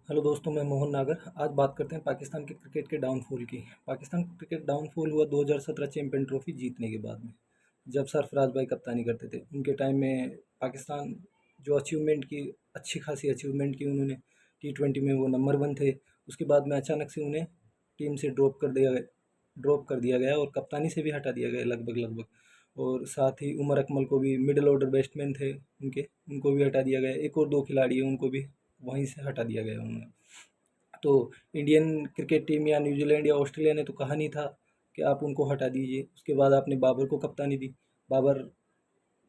Hello दोस्तों, मैं मोहन नागर। आज बात करते हैं पाकिस्तान के क्रिकेट के डाउनफॉल की। पाकिस्तान क्रिकेट डाउनफॉल हुआ 2017 चैंपियन ट्रॉफी जीतने के बाद में, जब सरफराज भाई कप्तानी करते थे। उनके टाइम में पाकिस्तान जो अचीवमेंट की, अच्छी खासी अचीवमेंट की उन्होंने। T20 में वो नंबर 1 थे। उसके बाद में अचानक से उन्हें टीम से ड्रॉप कर दिया गया और कप्तानी से भी हटा दिया गया लगभग लगभग। और साथ ही उमर अकमल को भी, मिडिल ऑर्डर बैट्समैन थे उनको भी हटा दिया गया। एक और दो खिलाड़ी हैं, उनको भी वहीं से हटा दिया गया उन्होंने। तो इंडियन क्रिकेट टीम या न्यूजीलैंड या ऑस्ट्रेलिया ने तो कहा नहीं था कि आप उनको हटा दीजिए। उसके बाद आपने बाबर को कप्तानी दी। बाबर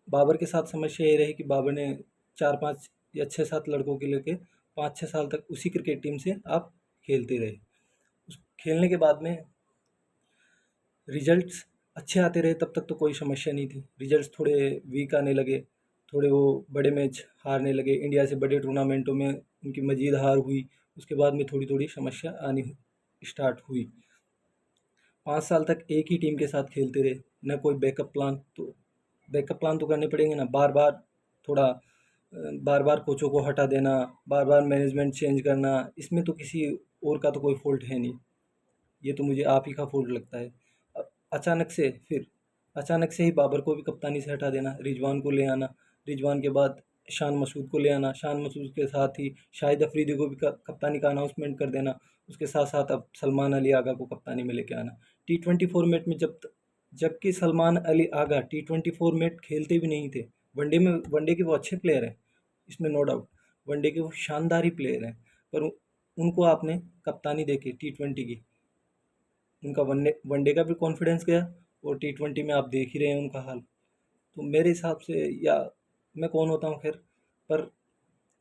बाबर के साथ समस्या ये रही कि बाबर ने 4-5 या 6-7 लड़कों के लेके 5-6 साल तक उसी क्रिकेट टीम से आप खेलते रहे। उस खेलने के बाद में रिजल्ट्स अच्छे आते रहे, तब तक तो कोई समस्या नहीं थी। रिजल्ट्स थोड़े वीक आने लगे, थोड़े वो बड़े मैच हारने लगे। इंडिया से बड़े टूर्नामेंटों में उनकी मजीद हार हुई। उसके बाद में थोड़ी थोड़ी समस्या आनी स्टार्ट हुई। 5 साल तक एक ही टीम के साथ खेलते रहे, न कोई बैकअप प्लान तो करने पड़ेंगे ना। बार बार थोड़ा बार बार कोचों को हटा देना, बार बार मैनेजमेंट चेंज करना, इसमें तो किसी और का तो कोई फॉल्ट है नहीं। ये तो मुझे आप ही का फॉल्ट लगता है। अ- अचानक से फिर अचानक से ही बाबर को भी कप्तानी से हटा देना, रिजवान को ले आना। रिजवान के बाद शान मसूद को ले आना। शान मसूद के साथ ही शाहिद अफरीदी को भी कप्तानी का अनाउंसमेंट कर देना। उसके साथ साथ अब सलमान अली आगा को कप्तानी में लेके आना। T20 फॉर्मेट में जबकि सलमान अली आगा T20 फॉर्मेट खेलते भी नहीं थे। वनडे के वो अच्छे प्लेयर हैं, इसमें नो डाउट। वनडे के वो शानदार ही प्लेयर हैं, पर उनको आपने कप्तानी देके T20 की, उनका वनडे का भी कॉन्फिडेंस गया। और T20 में आप देख ही रहे हैं उनका हाल। तो मेरे हिसाब से, या मैं कौन होता हूँ खैर, पर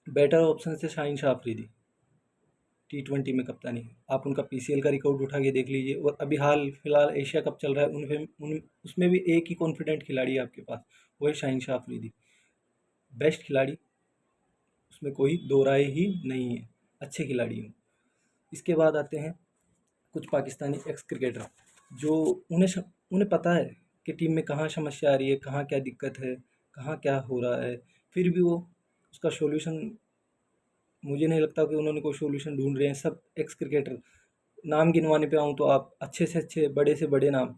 बेटर ऑप्शन से शाहीन शाह अफरीदी T20 में कप्तानी। आप उनका PCL का रिकॉर्ड उठा के देख लीजिए, और अभी हाल फिलहाल एशिया कप चल रहा है, उसमें भी एक ही कॉन्फिडेंट खिलाड़ी है आपके पास, वो है शाहीन शाह अफरीदी। बेस्ट खिलाड़ी, उसमें कोई दो राय ही नहीं है, अच्छे खिलाड़ी हैं। इसके बाद आते हैं कुछ पाकिस्तानी एक्स क्रिकेटर, जो उन्हें पता है कि टीम में कहाँ समस्या आ रही है, कहाँ क्या दिक्कत है, कहाँ क्या हो रहा है। फिर भी वो उसका सॉल्यूशन, मुझे नहीं लगता कि उन्होंने कोई सॉल्यूशन ढूंढ रहे हैं। सब एक्स क्रिकेटर, नाम गिनवाने पे आऊँ तो आप अच्छे से अच्छे, बड़े से बड़े नाम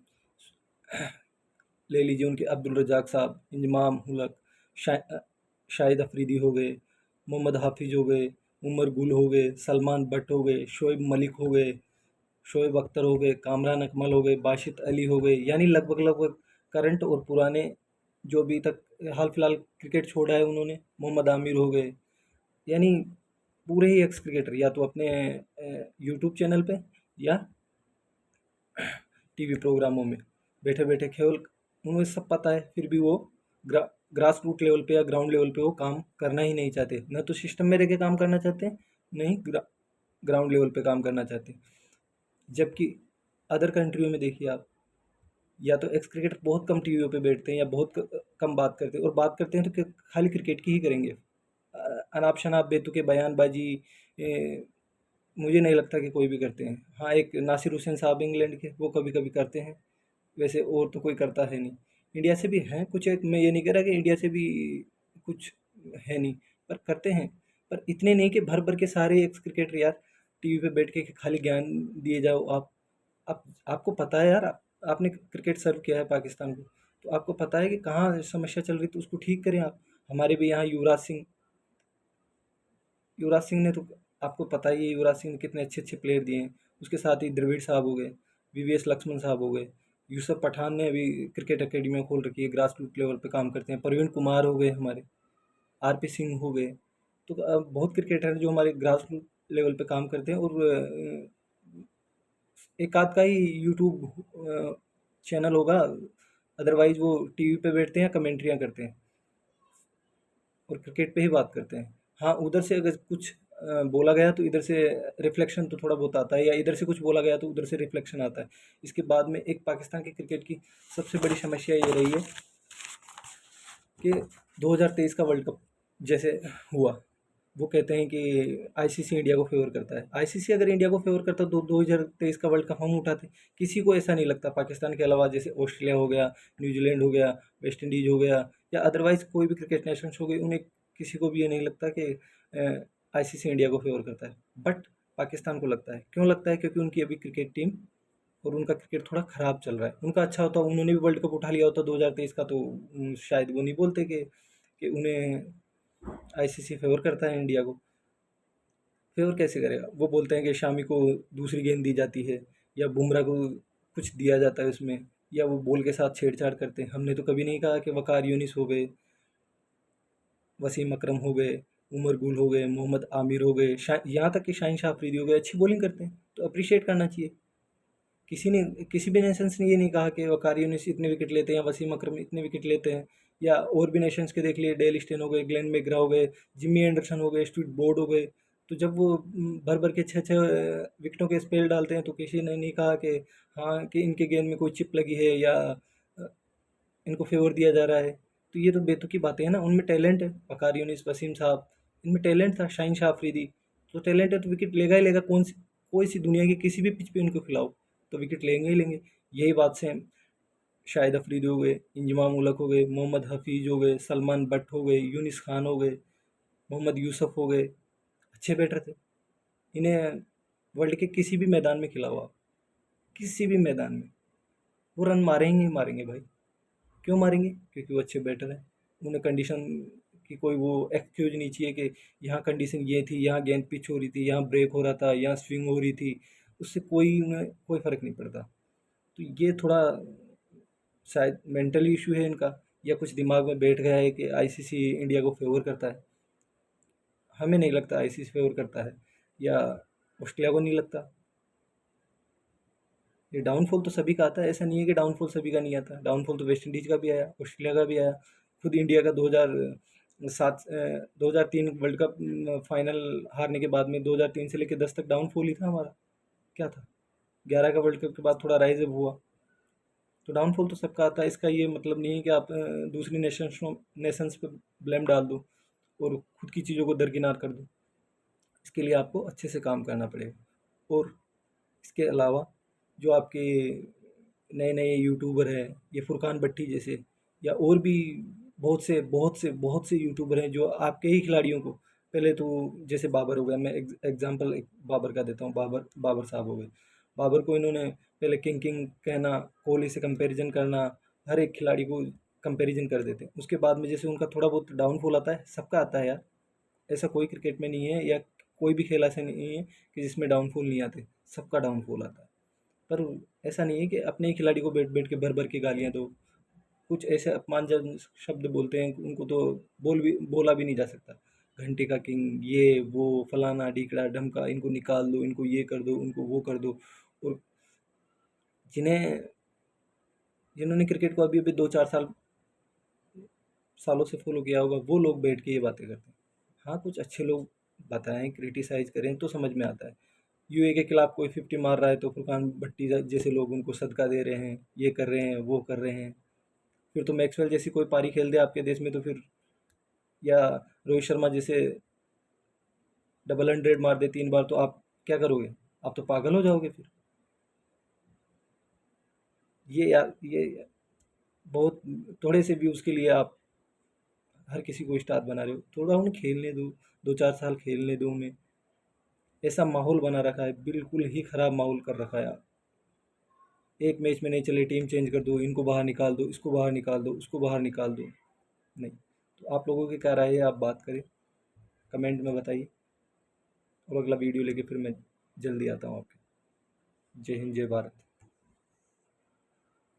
ले लीजिए उनके। अब्दुल रज़ाक साहब, इंजमाम हुलक, शाहिद अफरीदी हो गए, मोहम्मद हाफिज़ हो गए, उमर गुल हो गए, सलमान बट हो गए, शोएब मलिक हो गए, शोएब अख्तर हो गए, कामरान अकमल हो गए, बाशित अली हो गए। यानी लगभग लगभग करंट और पुराने, जो अभी तक हाल फिलहाल क्रिकेट छोड़ा है उन्होंने, मोहम्मद आमिर हो गए। यानी पूरे ही एक्स क्रिकेटर, या तो अपने यूट्यूब चैनल पे या टीवी प्रोग्रामों में बैठे बैठे केवल, उन्हें सब पता है, फिर भी वो ग्रास रूट लेवल पे या ग्राउंड लेवल पे वो काम करना ही नहीं चाहते। न तो सिस्टम में रह के काम करना चाहते हैं, न ही ग्राउंड लेवल पे काम करना चाहते। जबकि अदर कंट्रियों में देखिए आप, या तो एक्स क्रिकेटर बहुत कम टीवियों पे बैठते हैं, या बहुत कम बात करते हैं, और बात करते हैं तो खाली क्रिकेट की ही करेंगे। अनाप शनाप बेतुके बयानबाजी, ए, मुझे नहीं लगता कि कोई भी करते हैं। हाँ, एक नासिर हुसैन साहब इंग्लैंड के, वो कभी कभी करते हैं, वैसे और तो कोई करता है नहीं। इंडिया से भी हैं कुछ एक, मैं ये नहीं कह रहा कि इंडिया से भी कुछ है नहीं, पर करते हैं। पर इतने नहीं कि भर भर के सारे एक्स क्रिकेटर यार टीवी पे बैठ के खाली ज्ञान दिए जाओ। आप आपको पता है यार, आपने क्रिकेट सर्व किया है पाकिस्तान को, तो आपको पता है कि कहाँ समस्या चल रही, तो उसको ठीक करें आप। हमारे भी यहाँ युवराज सिंह ने तो, आपको पता ही है युवराज सिंह ने कितने अच्छे अच्छे प्लेयर दिए हैं। उसके साथ ही द्रविड़ साहब हो गए, VVS लक्ष्मण साहब हो गए, यूसुफ पठान ने अभी क्रिकेट अकेडमियाँ खोल रखी है, ग्रास रूट लेवल पे काम करते हैं। प्रवीण कुमार हो गए हमारे, RP सिंह हो गए। तो बहुत क्रिकेटर हैं जो हमारे ग्रास रूट लेवल पे काम करते हैं। और एक आध का ही यूट्यूब चैनल होगा, अदरवाइज वो टीवी पे बैठते हैं, कमेंट्रियाँ करते हैं और क्रिकेट पे ही बात करते हैं। हाँ, उधर से अगर कुछ बोला गया तो इधर से रिफ्लेक्शन तो थोड़ा बहुत आता है, या इधर से कुछ बोला गया तो उधर से रिफ्लेक्शन आता है। इसके बाद में एक पाकिस्तान के क्रिकेट की सबसे बड़ी समस्या ये रही है कि 2023 का वर्ल्ड कप जैसे हुआ, वो कहते हैं कि ICC इंडिया को फेवर करता है। ICC अगर इंडिया को फेवर करता तो 2023 का वर्ल्ड कप हम उठाते। किसी को ऐसा नहीं लगता, पाकिस्तान के अलावा, जैसे ऑस्ट्रेलिया हो गया, न्यूजीलैंड हो गया, वेस्ट इंडीज हो गया, या अदरवाइज कोई भी क्रिकेट नेशंस हो गए, उन्हें किसी को भी ये नहीं लगता कि आईसीसी इंडिया को फेवर करता है, बट पाकिस्तान को लगता है। क्यों लगता है? क्योंकि उनकी अभी क्रिकेट टीम और उनका क्रिकेट थोड़ा ख़राब चल रहा है। उनका अच्छा होता, उन्होंने भी वर्ल्ड कप उठा लिया होता 2023 का, तो शायद वो नहीं बोलते कि उन्हें आईसीसी फेवर करता है इंडिया को। फेवर कैसे करेगा? वो बोलते हैं कि शामी को दूसरी गेंद दी जाती है, या बुमराह को कुछ दिया जाता है उसमें, या वो बॉल के साथ छेड़छाड़ करते हैं। हमने तो कभी नहीं कहा कि वकार यूनिस हो गए, वसीम अकरम हो गए, उमर गुल हो गए, मोहम्मद आमिर हो गए, यहाँ तक कि शाहीन शाह अफरीदी हो गए, अच्छी बॉलिंग करते हैं, तो अप्रिशिएट करना चाहिए। किसी भी नेशंस ने ये नहीं कहा कि वकार यूनिस इतने विकेट लेते हैं या वसीम अकरम इतने विकेट लेते हैं, या और भी नेशंस के देख लिए, डेल स्टेन हो गए, ग्लेन मैकग्रा हो गए, जिम्मी एंडरसन हो गए, स्टुअर्ट ब्रॉड हो गए। तो जब वो भर भर के 6-6 विकेटों के स्पेल डालते हैं, तो किसी ने नहीं कहा कि हाँ, कि इनके गेंद में कोई चिप लगी है, या इनको फेवर दिया जा रहा है। तो ये तो बेतुकी बातें हैं ना। उनमें टैलेंट है, वकार यूनिस, वसीम साहब, इनमें टैलेंट था, शाहीन शाह अफरीदी। तो टैलेंट है तो विकेट लेगा ही लेगा। कोई सी दुनिया की किसी भी पिच पे उनको खिलाओ तो विकेट लेंगे ही लेंगे। यही बात से शाहिद अफरीदी हो गए, इंजमाम उलक हो गए, मोहम्मद हफीज हो गए, सलमान बट हो गए, यूनिस खान हो गए, मोहम्मद यूसुफ हो गए, अच्छे बैटर थे। इन्हें वर्ल्ड के किसी भी मैदान में खिलाओ आप, किसी भी मैदान में, वो रन मारेंगे ही मारेंगे भाई। क्यों मारेंगे? क्योंकि वो अच्छे बैटर हैं। उन्हें कंडीशन की कोई वो एक्सक्यूज नहीं चाहिए कि यहाँ कंडीशन ये थी, यहाँ गेंद पिच हो रही थी, यहाँ ब्रेक हो रहा था, यहाँ स्विंग हो रही थी। उससे उन्हें कोई फ़र्क नहीं पड़ता। तो ये थोड़ा शायद मेंटली इशू है इनका, या कुछ दिमाग में बैठ गया है कि आईसीसी इंडिया को फेवर करता है। हमें नहीं लगता आईसीसी फेवर करता है, या ऑस्ट्रेलिया को नहीं लगता। ये डाउनफॉल तो सभी का आता है, ऐसा नहीं है कि डाउनफॉल सभी का नहीं आता। डाउनफॉल तो वेस्ट इंडीज़ का भी आया, ऑस्ट्रेलिया का भी आया, खुद इंडिया का 2007 2003 वर्ल्ड कप फाइनल हारने के बाद में 2003 से लेकर 10 तक डाउनफॉल ही था हमारा। क्या था? 11 का वर्ल्ड कप के बाद थोड़ा राइज अप हुआ। तो डाउनफॉल तो सबका आता है। इसका ये मतलब नहीं है कि आप दूसरी नेशंस पे ब्लेम डाल दो और खुद की चीज़ों को दरकिनार कर दो। इसके लिए आपको अच्छे से काम करना पड़ेगा। और इसके अलावा जो आपके नए नए यूट्यूबर हैं, ये फुरकान भट्टी जैसे, या और भी बहुत से यूट्यूबर हैं जो आपके ही खिलाड़ियों को, पहले तो जैसे बाबर हो गया, मैं एग्जांपल एक बाबर का देता हूँ, बाबर बाबर साहब हो गए। बाबर को इन्होंने पहले किंग किंग कहना, कोहली से कंपैरिजन करना, हर एक खिलाड़ी को कंपैरिजन कर देते हैं। उसके बाद में जैसे उनका थोड़ा बहुत डाउनफॉल आता है, सबका आता है यार, ऐसा कोई क्रिकेट में नहीं है, या कोई भी खेल ऐसा नहीं है कि जिसमें डाउनफॉल नहीं आते, सबका डाउनफॉल आता है। पर ऐसा नहीं है कि अपने ही खिलाड़ी को बैठ बैठ के भर भर के गालियाँ दो। कुछ ऐसे अपमानजनक शब्द बोलते हैं, उनको तो बोला भी नहीं जा सकता। घंटे का किंग, ये वो, फलाना ढीकड़ा ढमका, इनको निकाल दो, इनको ये कर दो, उनको वो कर दो। और जिन्हें जिन्होंने क्रिकेट को अभी अभी 2-4 सालों से फॉलो किया होगा, वो लोग बैठ के ये बातें करते हैं। हाँ, कुछ अच्छे लोग बताएं, क्रिटिसाइज करें तो समझ में आता है। यूए के खिलाफ कोई 50 मार रहा है तो फुरकान भट्टी जैसे लोग उनको सदका दे रहे हैं, ये कर रहे हैं, वो कर रहे हैं। फिर तो मैक्सवेल जैसी कोई पारी खेल दे आपके देश में तो फिर, या रोहित शर्मा जैसे डबल 100 मार दे 3 बार, तो आप क्या करोगे? आप तो पागल हो जाओगे फिर। ये यार, ये बहुत थोड़े से व्यूज़ के लिए आप हर किसी को स्टार बना रहे हो। थोड़ा उन्हें खेलने दो, 2-4 साल खेलने दो उन्हें। ऐसा माहौल बना रखा है, बिल्कुल ही ख़राब माहौल कर रखा है। एक मैच में नहीं चले, टीम चेंज कर दो, इनको बाहर निकाल दो, इसको बाहर निकाल दो, उसको बाहर निकाल दो। नहीं। तो आप लोगों की क्या राय है? आप बात करें, कमेंट में बताइए। और अगला वीडियो लेके फिर मैं जल्दी आता हूँ आपके। जय हिंद, जय भारत।